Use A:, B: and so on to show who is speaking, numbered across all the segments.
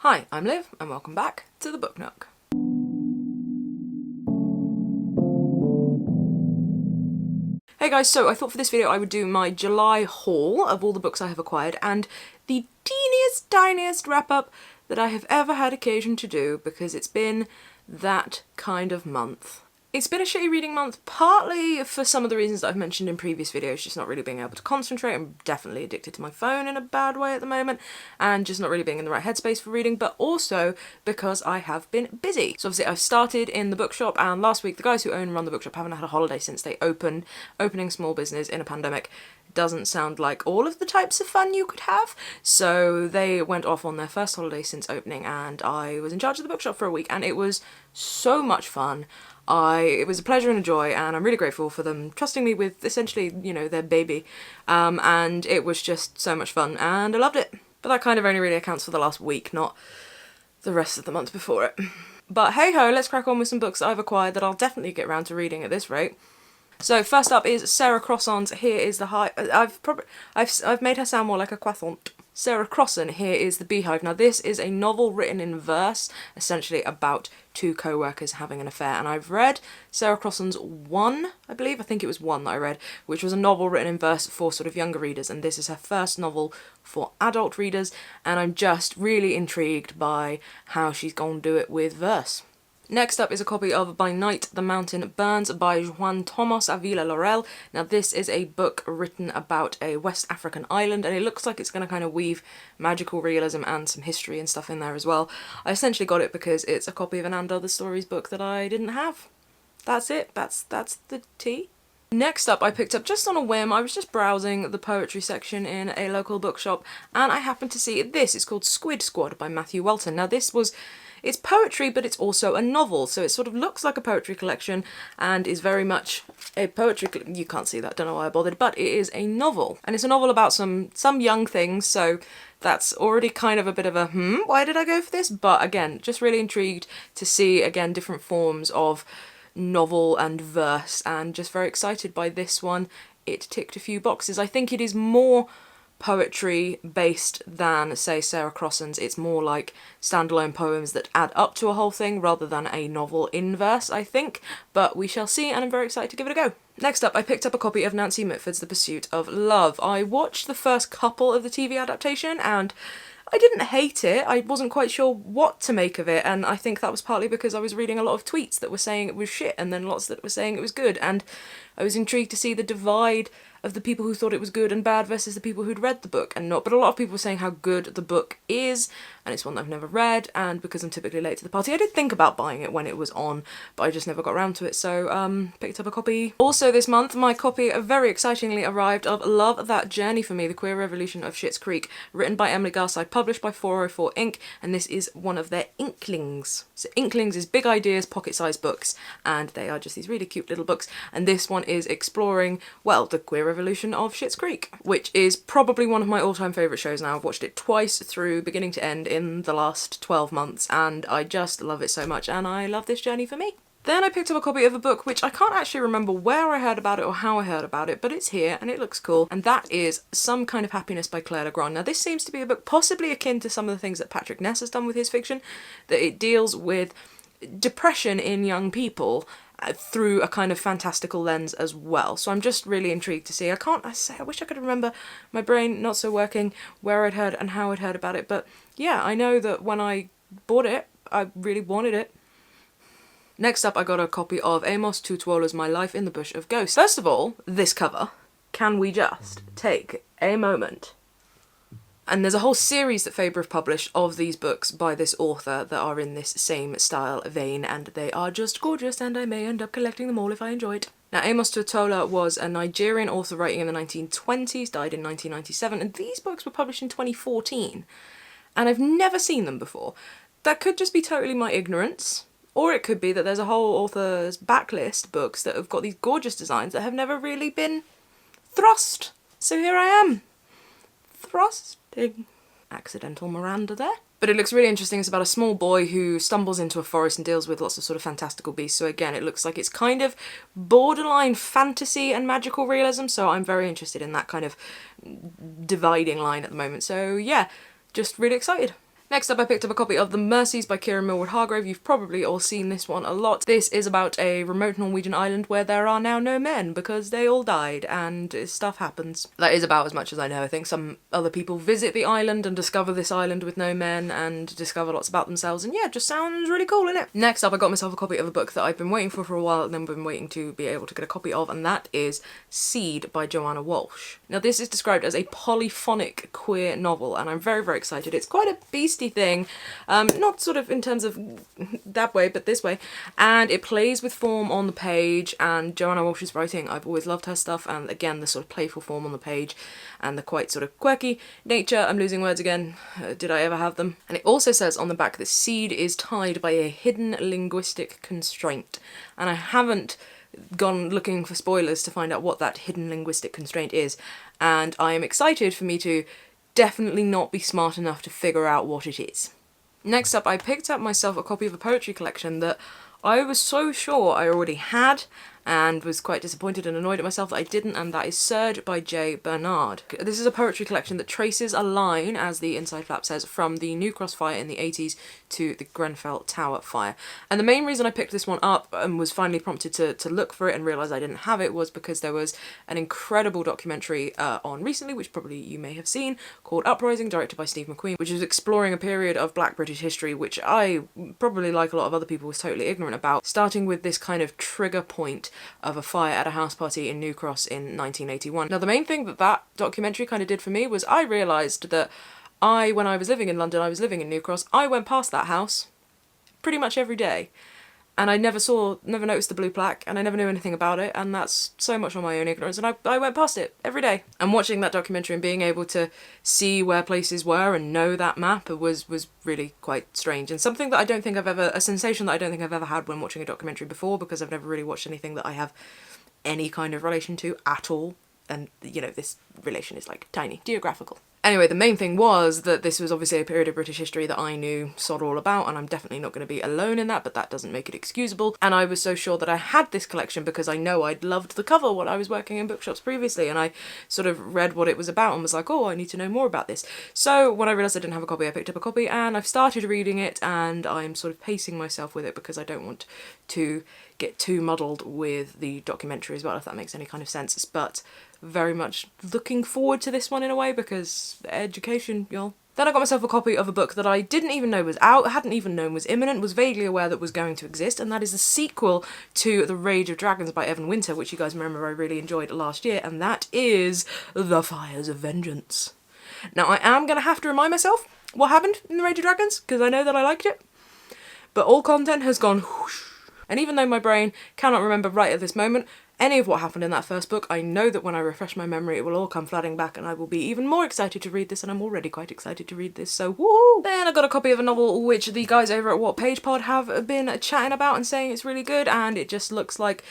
A: Hi, I'm Liv, and welcome back to the Book Nook. Hey guys, so I thought for this video I would do my July haul of all the books I have acquired, and the teeniest, tiniest wrap-up that I have ever had occasion to do, because it's been that kind of month. It's been a shitty reading month, partly for some of the reasons that I've mentioned in previous videos, just not really being able to concentrate. I'm definitely addicted to my phone in a bad way at the moment, and just not really being in the right headspace for reading, but also because I have been busy. So obviously I've started in the bookshop, and last week the guys who own and run the bookshop haven't had a holiday since they opened. Opening small business in a pandemic doesn't sound like all of the types of fun you could have, so they went off on their first holiday since opening, and I was in charge of the bookshop for a week, and it was so much fun. It was a pleasure and a joy, and I'm really grateful for them trusting me with essentially, you know, their baby, and it was just so much fun, and I loved it. But that kind of only really accounts for the last week, not the rest of the month before it. But hey ho, let's crack on with some books that I've acquired that I'll definitely get around to reading at this rate. So first up is Sarah Crosson's Here is the Hive. I've made her sound more like a croissant. Sarah Crossan, Here is the Beehive. Now this is a novel written in verse, essentially about two co-workers having an affair, and I've read Sarah Crossan's One, I believe, I think it was One that I read, which was a novel written in verse for sort of younger readers, and this is her first novel for adult readers, and I'm just really intrigued by how she's gonna do it with verse. Next up is a copy of By Night the Mountain Burns by Juan Tomás Avila Laurel. Now this is a book written about a West African island, and it looks like it's going to kind of weave magical realism and some history and stuff in there as well. I essentially got it because it's a copy of an And Other Stories book that I didn't have. That's it. That's the tea. Next up, I picked up just on a whim. I was just browsing the poetry section in a local bookshop, and I happened to see this. It's called Squid Squad by Matthew Welton. Now it's poetry, but it's also a novel, so it sort of looks like a poetry collection and is very much a poetry you can't see that, don't know why I bothered, but it is a novel. And it's a novel about some young things, so that's already kind of a bit of a why did I go for this? But again, just really intrigued to see, again, different forms of novel and verse, and just very excited by this one. It ticked a few boxes. I think it is more poetry based than, say, Sarah Crossan's. It's more like standalone poems that add up to a whole thing rather than a novel in verse, I think, but we shall see, and I'm very excited to give it a go. Next up, I picked up a copy of Nancy Mitford's The Pursuit of Love. I watched the first couple of the TV adaptation, and I didn't hate it. I wasn't quite sure what to make of it, and I think that was partly because I was reading a lot of tweets that were saying it was shit, and then lots that were saying it was good, and I was intrigued to see the divide of the people who thought it was good and bad versus the people who'd read the book and not. But a lot of people were saying how good the book is, and it's one that I've never read, and because I'm typically late to the party, I did think about buying it when it was on, but I just never got around to it, so picked up a copy. Also this month, my copy very excitingly arrived of Love That Journey for Me, The Queer Revolution of Schitt's Creek, written by Emily Garside, published by 404 Inc, and this is one of their Inklings. So Inklings is big ideas, pocket-sized books, and they are just these really cute little books, and this one is exploring, well, the queer revolution of Schitt's Creek, which is probably one of my all-time favourite shows now. I've watched it twice through, beginning to end, in the last 12 months, and I just love it so much, and I love this journey for me. Then I picked up a copy of a book which I can't actually remember where I heard about it or how I heard about it, but it's here and it looks cool, and that is Some Kind of Happiness by Claire Legrand. Now this seems to be a book possibly akin to some of the things that Patrick Ness has done with his fiction, that it deals with depression in young people through a kind of fantastical lens as well. So I'm just really intrigued to see. I wish I could remember, my brain not so working, where I'd heard and how I'd heard about it, but yeah, I know that when I bought it, I really wanted it. Next up, I got a copy of Amos Tutuola's My Life in the Bush of Ghosts. First of all, this cover. Can we just take a moment? And there's a whole series that Faber have published of these books by this author that are in this same style vein, and they are just gorgeous, and I may end up collecting them all if I enjoy it. Now, Amos Tutuola was a Nigerian author writing in the 1920s, died in 1997, and these books were published in 2014, and I've never seen them before. That could just be totally my ignorance, or it could be that there's a whole author's backlist books that have got these gorgeous designs that have never really been thrust. So here I am, thrusting. Accidental Miranda there. But it looks really interesting. It's about a small boy who stumbles into a forest and deals with lots of sort of fantastical beasts. So again, it looks like it's kind of borderline fantasy and magical realism. So I'm very interested in that kind of dividing line at the moment. So yeah, just really excited. Next up, I picked up a copy of The Mercies by Kieran Millward Hargrave. You've probably all seen this one a lot. This is about a remote Norwegian island where there are now no men because they all died and stuff happens. That is about as much as I know. I think some other people visit the island and discover this island with no men and discover lots about themselves, and yeah, it just sounds really cool, innit? Next up, I got myself a copy of a book that I've been waiting for a while and then been waiting to be able to get a copy of, and that is Seed by Joanna Walsh. Now, this is described as a polyphonic queer novel, and I'm very, very excited. It's quite a beastie thing, not sort of in terms of that way, but this way, and it plays with form on the page, and Joanna Walsh's writing, I've always loved her stuff, and again, the sort of playful form on the page, and the quite sort of quirky nature. I'm losing words again. Did I ever have them? And it also says on the back that Seed is tied by a hidden linguistic constraint, and I haven't gone looking for spoilers to find out what that hidden linguistic constraint is, and I am excited for me to definitely not be smart enough to figure out what it is. Next up, I picked up myself a copy of a poetry collection that I was so sure I already had, and was quite disappointed and annoyed at myself that I didn't, and that is Surge by J. Bernard. This is a poetry collection that traces a line, as the inside flap says, from the New Cross fire in the 80s to the Grenfell Tower fire. And the main reason I picked this one up and was finally prompted to look for it and realise I didn't have it was because there was an incredible documentary on recently, which probably you may have seen, called Uprising, directed by Steve McQueen, which is exploring a period of Black British history which I, probably like a lot of other people, was totally ignorant about, starting with this kind of trigger point of a fire at a house party in New Cross in 1981. Now, the main thing that documentary kind of did for me was I realised that when I was living in London, I was living in New Cross, I went past that house pretty much every day. And I never noticed the blue plaque, and I never knew anything about it, and that's so much on my own ignorance, and I went past it every day. And watching that documentary and being able to see where places were and know that map was really quite strange, and something that a sensation that I don't think I've ever had when watching a documentary before, because I've never really watched anything that I have any kind of relation to at all, and, you know, this relation is like tiny, geographical. Anyway, the main thing was that this was obviously a period of British history that I knew sod all about, and I'm definitely not going to be alone in that, but that doesn't make it excusable. And I was so sure that I had this collection because I know I'd loved the cover when I was working in bookshops previously, and I sort of read what it was about and was like, oh, I need to know more about this. So when I realised I didn't have a copy, I picked up a copy, and I've started reading it, and I'm sort of pacing myself with it because I don't want to get too muddled with the documentary as well, if that makes any kind of sense. But very much looking forward to this one in a way, because education, y'all. Then I got myself a copy of a book that I didn't even know was out, hadn't even known was imminent, was vaguely aware that was going to exist, and that is the sequel to The Rage of Dragons by Evan Winter, which you guys remember I really enjoyed last year, and that is The Fires of Vengeance. Now, I am going to have to remind myself what happened in The Rage of Dragons, because I know that I liked it, but all content has gone whoosh. And even though my brain cannot remember right at this moment any of what happened in that first book, I know that when I refresh my memory it will all come flooding back, and I will be even more excited to read this, and I'm already quite excited to read this, so woo! Then I got a copy of a novel which the guys over at What Page Pod have been chatting about and saying it's really good, and it just looks like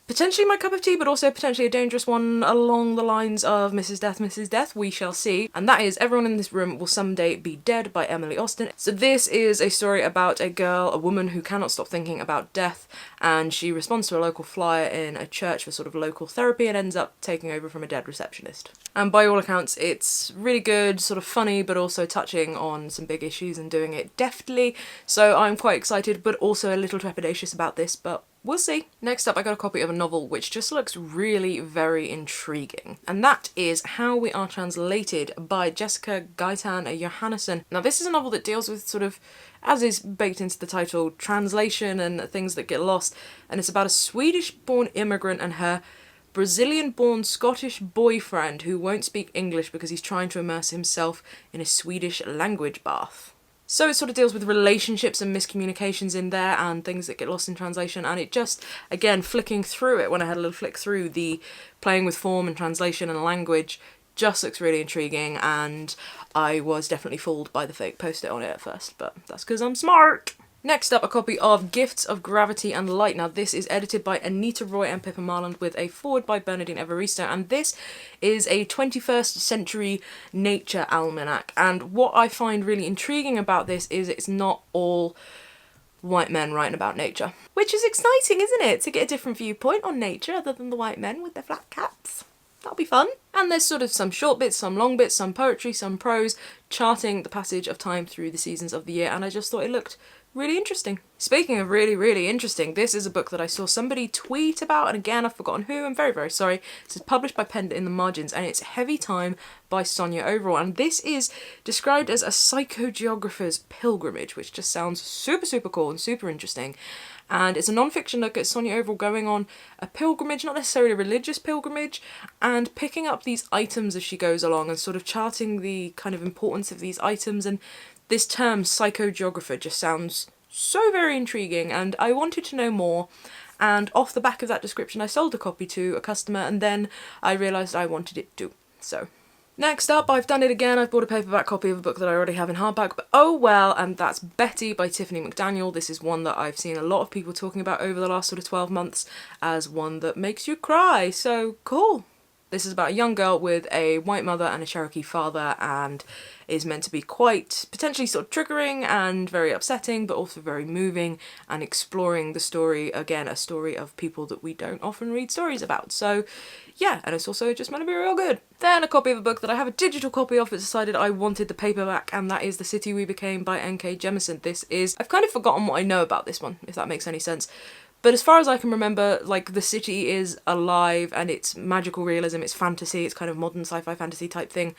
A: potentially my cup of tea, but also potentially a dangerous one along the lines of Mrs. Death, Mrs. Death, we shall see. And that is Everyone in This Room Will Someday Be Dead by Emily Austen. So this is a story about a woman who cannot stop thinking about death, and she responds to a local flyer in a church for sort of local therapy and ends up taking over from a dead receptionist. And by all accounts, it's really good, sort of funny, but also touching on some big issues and doing it deftly. So I'm quite excited, but also a little trepidatious about this, but we'll see. Next up, I got a copy of a novel which just looks really very intriguing, and that is How We Are Translated by Jessica Gaitan Johannesson. Now, this is a novel that deals with sort of, as is baked into the title, translation and things that get lost, and it's about a Swedish-born immigrant and her Brazilian-born Scottish boyfriend who won't speak English because he's trying to immerse himself in a Swedish language bath. So it sort of deals with relationships and miscommunications in there and things that get lost in translation, and it just, again, flicking through it when I had a little flick through the playing with form and translation and language, just looks really intriguing, and I was definitely fooled by the fake post-it on it at first, but that's because I'm smart. Next up, a copy of Gifts of Gravity and Light. Now, this is edited by Anita Roy and Pippa Marland with a foreword by Bernardine Evaristo, and this is a 21st century nature almanac. And what I find really intriguing about this is it's not all white men writing about nature, which is exciting, isn't it? To get a different viewpoint on nature other than the white men with their flat caps. That'll be fun. And there's sort of some short bits, some long bits, some poetry, some prose, charting the passage of time through the seasons of the year, and I just thought it looked really interesting. Speaking of really, really interesting, this is a book that I saw somebody tweet about, and again, I've forgotten who, I'm very, very sorry. This is published by Penda in the margins, and it's Heavy Time by Sonia Overall, and this is described as a psychogeographer's pilgrimage, which just sounds super, super cool and super interesting. And it's a non-fiction look at Sonia Overall going on a pilgrimage, not necessarily a religious pilgrimage, and picking up these items as she goes along and sort of charting the kind of importance of these items. And this term, psychogeographer, just sounds so very intriguing, and I wanted to know more. And off the back of that description, I sold a copy to a customer, and then I realised I wanted it too. So next up, I've done it again. I've bought a paperback copy of a book that I already have in hardback, but oh well, and that's Betty by Tiffany McDaniel. This is one that I've seen a lot of people talking about over the last sort of 12 months as one that makes you cry, so cool. This is about a young girl with a white mother and a Cherokee father, and is meant to be quite potentially sort of triggering and very upsetting, but also very moving, and exploring the story, again, a story of people that we don't often read stories about. So yeah, and it's also just meant to be real good. Then a copy of a book that I have a digital copy of, but decided I wanted the paperback, and that is The City We Became by N.K. Jemisin. This is, I've kind of forgotten what I know about this one, if that makes any sense. But as far as I can remember, like, the city is alive and it's magical realism, it's fantasy, it's kind of modern sci-fi fantasy type thing.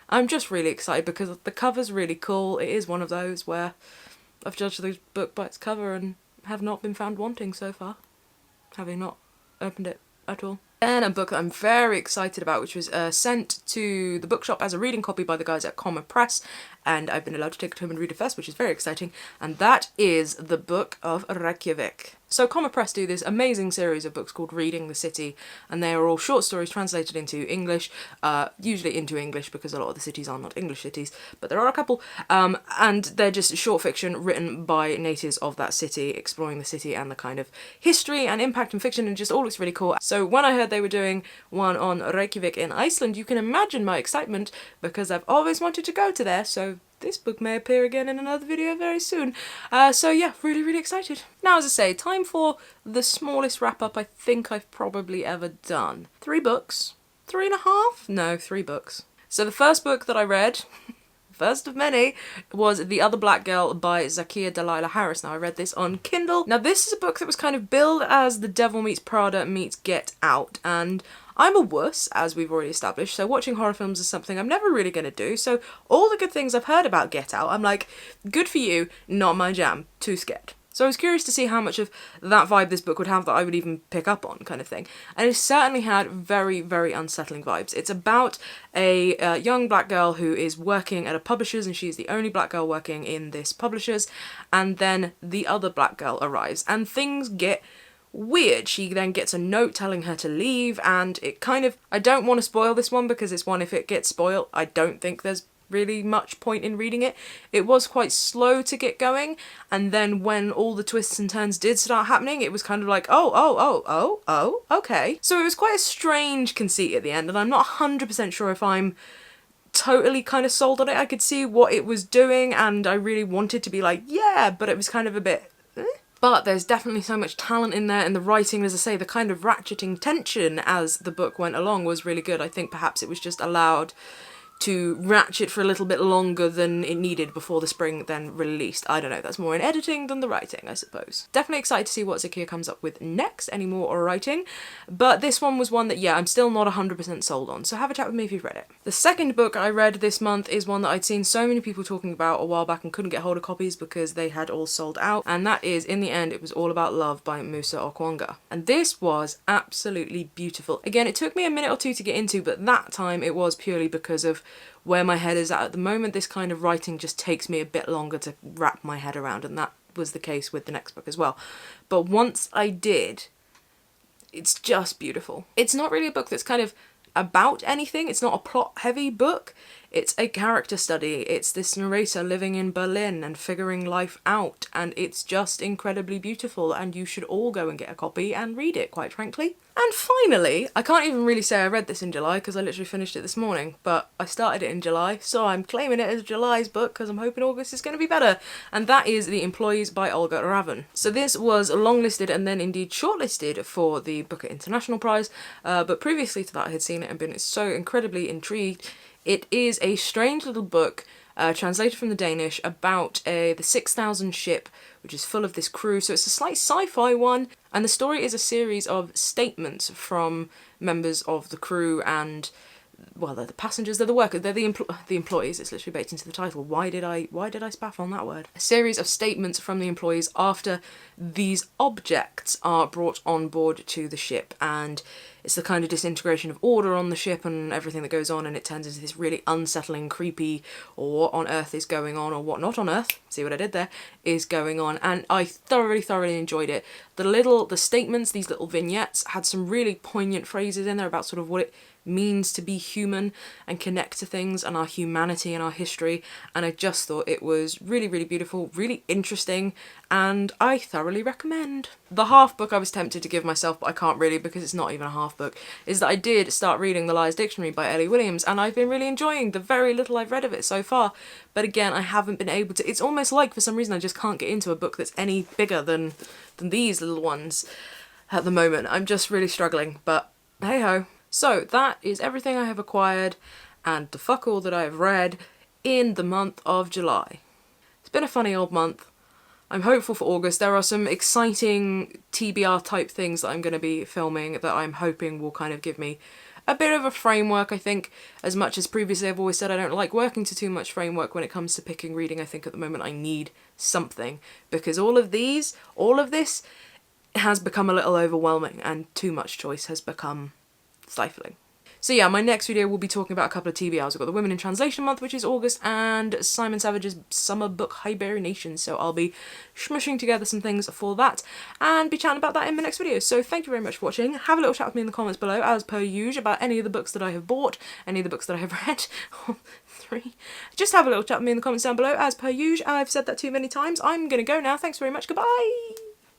A: I'm just really excited because the cover's really cool. It is one of those where I've judged the book by its cover and have not been found wanting so far, having not opened it at all. And a book that I'm very excited about, which was sent to the bookshop as a reading copy by the guys at Comma Press, and I've been allowed to take it home and read it first, which is very exciting, and that is The Book of Reykjavik. So Comma Press do this amazing series of books called Reading the City, and they are all short stories translated into English, usually into English because a lot of the cities are not English cities, but there are a couple, and they're just short fiction written by natives of that city, exploring the city and the kind of history and impact and fiction, and just all looks really cool. So when I heard they were doing one on Reykjavik in Iceland, you can imagine my excitement, because I've always wanted to go to there, so this book may appear again in another video very soon. So yeah, really, really excited. Now, as I say, time for the smallest wrap-up I think I've probably ever done. 3 books? 3.5? No, 3 books. So the first book that I read, first of many, was The Other Black Girl by Zakiya Dalila Harris. Now, I read this on Kindle. Now, this is a book that was kind of billed as The Devil Meets Prada meets Get Out, and I'm a wuss, as we've already established, so watching horror films is something I'm never really going to do, so all the good things I've heard about Get Out, I'm like, good for you, not my jam, too scared. So I was curious to see how much of that vibe this book would have that I would even pick up on, kind of thing. And it certainly had very, very unsettling vibes. It's about a young black girl who is working at a publisher's, and she's the only black girl working in this publisher's, and then the other black girl arrives, and things get weird. She then gets a note telling her to leave, and it kind of, I don't want to spoil this one because it's one, if it gets spoiled, I don't think there's really much point in reading it. It was quite slow to get going, and then when all the twists and turns did start happening, it was kind of like, oh, okay. So it was quite a strange conceit at the end, and I'm not 100% sure if I'm totally kind of sold on it. I could see what it was doing, and I really wanted to be like, yeah, but it was kind of a bit But there's definitely so much talent in there, and the writing, as I say, the kind of ratcheting tension as the book went along was really good. I think perhaps it was just allowed to ratchet for a little bit longer than it needed before the spring then released. I don't know, that's more in editing than the writing, I suppose. Definitely excited to see what Zakiya comes up with next, any more writing, but this one was one that, yeah, I'm still not 100% sold on, so have a chat with me if you've read it. The second book I read this month is one that I'd seen so many people talking about a while back and couldn't get hold of copies because they had all sold out, and that is In the End It Was All About Love by Musa Okwonga. And this was absolutely beautiful. Again, it took me a minute or two to get into, but that time it was purely because of where my head is at the moment. This kind of writing just takes me a bit longer to wrap my head around, and that was the case with the next book as well. But once I did, it's just beautiful. It's not really a book that's kind of about anything. It's not a plot heavy book. It's a character study. It's this narrator living in Berlin and figuring life out, and it's just incredibly beautiful, and you should all go and get a copy and read it, quite frankly. And finally, I can't even really say I read this in July because I literally finished it this morning, but I started it in July, so I'm claiming it as July's book because I'm hoping August is going to be better, and that is The Employees by Olga Ravn. So this was longlisted and then indeed shortlisted for the Booker International Prize, but previously to that I had seen it and been so incredibly intrigued. It is a strange little book, translated from the Danish, about the 6000 ship, which is full of this crew. So it's a slight sci-fi one, and the story is a series of statements from members of the crew and, well, they're the passengers, they're the workers, they're the employees. It's literally baked into the title. Why did I spaff on that word? A series of statements from the employees after these objects are brought on board to the ship, and it's the kind of disintegration of order on the ship and everything that goes on, and it turns into this really unsettling, creepy, or what on earth is going on, or what not on earth, see what I did there, is going on, and I thoroughly enjoyed it. The statements, these little vignettes, had some really poignant phrases in there about sort of what it means to be human and connect to things and our humanity and our history, and I just thought it was really beautiful, really interesting, and I thoroughly recommend. The half book I was tempted to give myself, but I can't really because it's not even a half book, is that I did start reading The Liar's Dictionary by Ellie Williams, and I've been really enjoying the very little I've read of it so far, but again I haven't been able to. It's almost like for some reason I just can't get into a book that's any bigger than these little ones at the moment. I'm just really struggling, but hey ho. So that is everything I have acquired and the fuck all that I have read in the month of July. It's been a funny old month. I'm hopeful for August. There are some exciting TBR type things that I'm going to be filming that I'm hoping will kind of give me a bit of a framework. I think, as much as previously I've always said I don't like working to too much framework when it comes to picking reading, I think at the moment I need something, because all of this has become a little overwhelming and too much choice has become stifling. So yeah, my next video will be talking about a couple of TBRs. We've got the Women in Translation month, which is August, and Simon Savage's summer book Hibernation, so I'll be smushing together some things for that and be chatting about that in my next video. So thank you very much for watching. Have a little chat with me in the comments below, as per usual, about any of the books that I have bought, any of the books that I have read. 3. Just have a little chat with me in the comments down below, as per usual. I've said that too many times. I'm gonna go now. Thanks very much. Goodbye!